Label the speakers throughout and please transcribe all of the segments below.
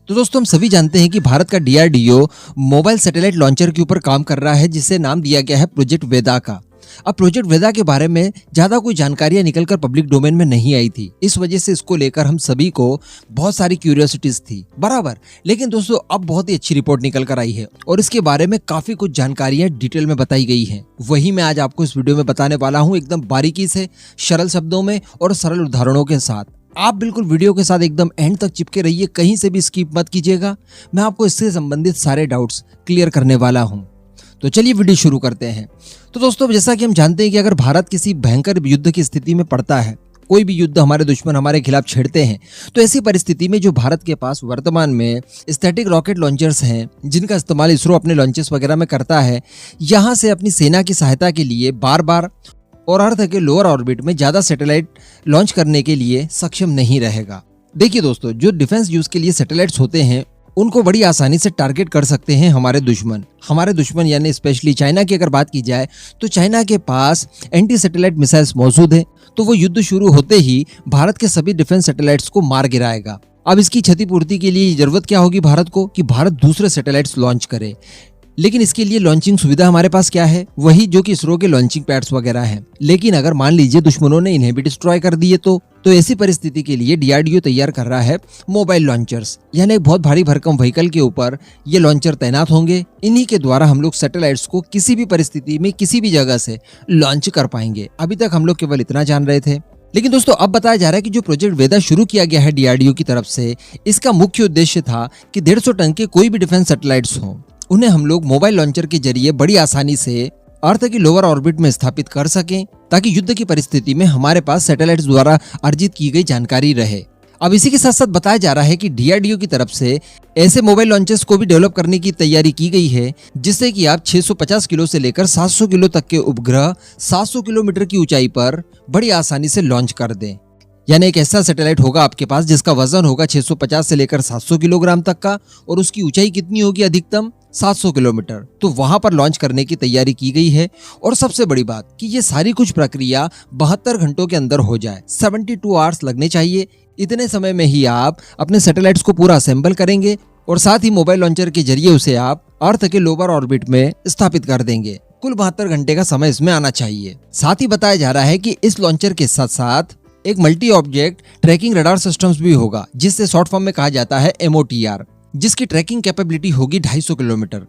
Speaker 1: तो दोस्तों हम सभी जानते हैं कि भारत का डीआरडीओ मोबाइल सैटेलाइट लॉन्चर के ऊपर काम कर रहा है जिसे नाम दिया गया है प्रोजेक्ट वेदा का। अब प्रोजेक्ट वेदा के बारे में ज्यादा कोई जानकारियां निकलकर पब्लिक डोमेन में नहीं आई थी, इस वजह से इसको लेकर हम सभी को बहुत सारी क्यूरियोसिटीज थी बराबर। लेकिन दोस्तों अब बहुत ही अच्छी रिपोर्ट निकल कर आई है और इसके बारे में काफी कुछ जानकारियां डिटेल में बताई गई हैं। वही मैं आज आपको इस वीडियो में बताने वाला हूं, एकदम बारीकी से, सरल शब्दों में और सरल उदाहरणों के साथ। आप बिल्कुल वीडियो के साथ एकदम एंड तक चिपके रहिए, कहीं से भी स्किप मत कीजिएगा। मैं आपको इससे संबंधित सारे डाउट्स क्लियर करने वाला हूं। तो चलिए वीडियो शुरू करते हैं। तो दोस्तों जैसा कि हम जानते हैं कि अगर भारत किसी भयंकर युद्ध की स्थिति में पड़ता है, कोई भी युद्ध हमारे दुश्मन हमारे खिलाफ छेड़ते हैं, तो ऐसी परिस्थिति में जो भारत के पास वर्तमान में स्टैटिक रॉकेट लॉन्चर्स हैं जिनका इस्तेमाल इसरो अपने लॉन्चेस वगैरह में करता है, यहाँ से अपनी सेना की सहायता के लिए बार बार और अर्थ के लोअर ऑर्बिट में ज्यादा सैटेलाइट लॉन्च करने के लिए सक्षम नहीं रहेगा। देखिए दोस्तों, जो डिफेंस यूज के लिए सैटेलाइट्स होते हैं उनको बड़ी आसानी से टारगेट कर सकते हैं हमारे दुश्मन यानी स्पेशली चाइना की अगर बात की जाए तो चाइना के पास एंटी सैटेलाइट मिसाइल्स मौजूद है, तो वो युद्ध शुरू होते ही भारत के सभी डिफेंस सैटेलाइट्स को मार गिराएगा। अब इसकी क्षतिपूर्ति के लिए जरूरत क्या होगी भारत को कि भारत दूसरे सैटेलाइट्स लॉन्च करे, लेकिन इसके लिए लॉन्चिंग सुविधा हमारे पास क्या है, वही जो कि इसरो के लॉन्चिंग पैड्स वगैरह हैं। लेकिन अगर मान लीजिए दुश्मनों ने इन्हें भी डिस्ट्रॉय कर दिए तो ऐसी परिस्थिति के लिए डीआरडीओ तैयार कर रहा है मोबाइल लॉन्चर्स, यानी एक बहुत भारी भरकम व्हीकल के ऊपर ये लॉन्चर तैनात होंगे। इन्हीं के द्वारा हम लोग सैटेलाइट्स को किसी भी परिस्थिति में किसी भी जगह से लॉन्च कर पाएंगे। अभी तक हम लोग केवल इतना जान रहे थे, लेकिन दोस्तों अब बताया जा रहा है कि जो प्रोजेक्ट वेदा शुरू किया गया है डीआरडीओ की तरफ से, इसका मुख्य उद्देश्य था कि 150 टन के कोई भी डिफेंस सैटेलाइट्स हों, उन्हें हम लोग मोबाइल लॉन्चर के जरिए बड़ी आसानी से अर्थ की लोअर ऑर्बिट में स्थापित कर सकें, ताकि युद्ध की परिस्थिति में हमारे पास सैटेलाइट्स द्वारा अर्जित की गई जानकारी रहे। अब इसी के साथ साथ बताया जा रहा है कि डीआरडीओ की तरफ से ऐसे मोबाइल लॉन्चर्स को भी डेवलप करने की तैयारी की गई है, जिससे कि आप 650 किलो से लेकर 700 किलो तक के उपग्रह 700 किलोमीटर की ऊंचाई पर बड़ी आसानी से लॉन्च कर दें। यानी एक ऐसा सैटेलाइट होगा आपके पास जिसका वजन होगा 650 से लेकर 700 किलोग्राम तक का और उसकी ऊंचाई कितनी होगी, अधिकतम 700 किलोमीटर। तो वहां पर लॉन्च करने की तैयारी की गई है। और सबसे बड़ी बात कि ये सारी कुछ प्रक्रिया 72 घंटों के अंदर हो जाए, 72 आवर्स लगने चाहिए। इतने समय में ही आप अपने सैटेलाइट्स को पूरा असेंबल करेंगे और साथ ही मोबाइल लॉन्चर के जरिए उसे आप अर्थ के लोअर ऑर्बिट में स्थापित कर देंगे। कुल 72 घंटे का समय इसमें आना चाहिए। साथ ही बताया जा रहा है कि इस लॉन्चर के साथ साथ एक multi object tracking radar systems भी होगा, जिससे शॉर्ट फॉर्म में कहा जाता है MOTR, जिसकी ट्रैकिंग कैपेबिलिटी होगी 250 किलोमीटर।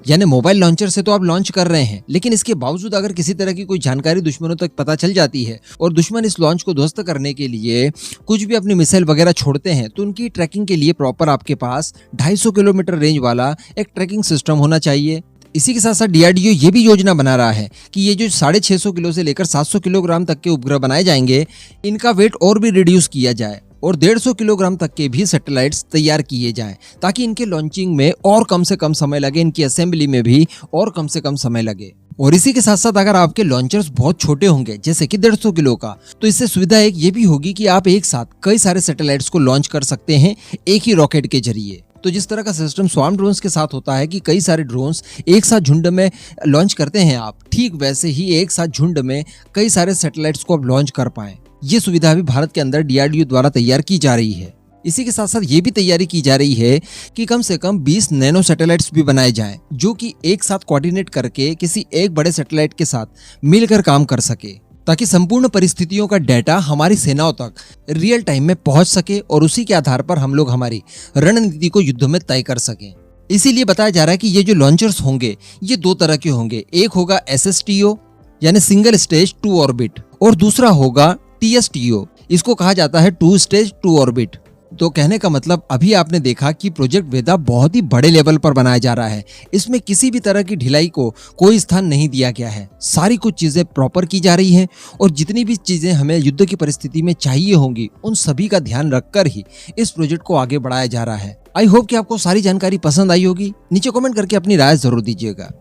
Speaker 1: यानी मोबाइल लॉन्चर से तो आप लॉन्च कर रहे हैं, लेकिन इसके बावजूद अगर किसी तरह की कोई जानकारी दुश्मनों तक पता चल जाती है और दुश्मन इस लॉन्च को ध्वस्त करने के लिए कुछ भी अपनी मिसाइल वगैरह छोड़ते हैं, तो उनकी ट्रैकिंग के लिए प्रॉपर आपके पास 250 किलोमीटर रेंज वाला एक ट्रैकिंग सिस्टम होना चाहिए। इसी के साथ साथ डीआरडीओ ये भी योजना बना रहा है कि ये जो 650 किलो से लेकर 700 किलोग्राम तक के उपग्रह बनाए जाएंगे, इनका वेट और भी रिड्यूस किया जाए और 150 किलोग्राम तक के भी सैटेलाइट्स तैयार किए जाएं, ताकि इनके लॉन्चिंग में और कम से कम समय लगे, इनकी असेंबली में भी और कम से कम समय लगे। और इसी के साथ साथ अगर आपके लॉन्चर्स बहुत छोटे होंगे, जैसे कि 150 किलो का, तो इससे सुविधा एक ये भी होगी कि आप एक साथ कई सारे सैटेलाइट्स को लॉन्च कर सकते हैं एक ही रॉकेट के जरिए। तो जिस तरह का सिस्टम स्वार्म ड्रोन्स के साथ होता है कि कई सारे ड्रोन्स एक साथ झुंड में लॉन्च करते हैं आप, ठीक वैसे ही एक साथ झुंड में कई सारे सैटेलाइट्स को आप लॉन्च कर पाएं। ये सुविधा भी भारत के अंदर डीआरडीओ द्वारा तैयार की जा रही है। इसी के साथ साथ ये भी तैयारी की जा रही है कि कम से कम 20 नैनो सैटेलाइट्स भी बनाए जाएं, जो कि एक साथ कोऑर्डिनेट करके किसी एक बड़े सैटेलाइट के साथ मिलकर काम कर सके, ताकि संपूर्ण परिस्थितियों का डेटा हमारी सेनाओं तक रियल टाइम में पहुंच सके और उसी के आधार पर हम लोग हमारी रणनीति को युद्ध में तय कर सकें। इसीलिए बताया जा रहा है कि ये जो लॉन्चर्स होंगे ये 2 तरह के होंगे। एक होगा SSTO यानी सिंगल स्टेज 2 ऑर्बिट और दूसरा होगा TSTO, इसको कहा जाता है 2 स्टेज 2 ऑर्बिट। तो कहने का मतलब अभी आपने देखा कि प्रोजेक्ट वेदा बहुत ही बड़े लेवल पर बनाया जा रहा है। इसमें किसी भी तरह की ढिलाई को कोई स्थान नहीं दिया गया है। सारी कुछ चीजें प्रॉपर की जा रही हैं और जितनी भी चीजें हमें युद्ध की परिस्थिति में चाहिए होंगी, उन सभी का ध्यान रखकर ही इस प्रोजेक्ट को आगे बढ़ाया जा रहा है। आई होप कि आपको सारी जानकारी पसंद आई होगी। नीचे कमेंट करके अपनी राय जरूर दीजिएगा।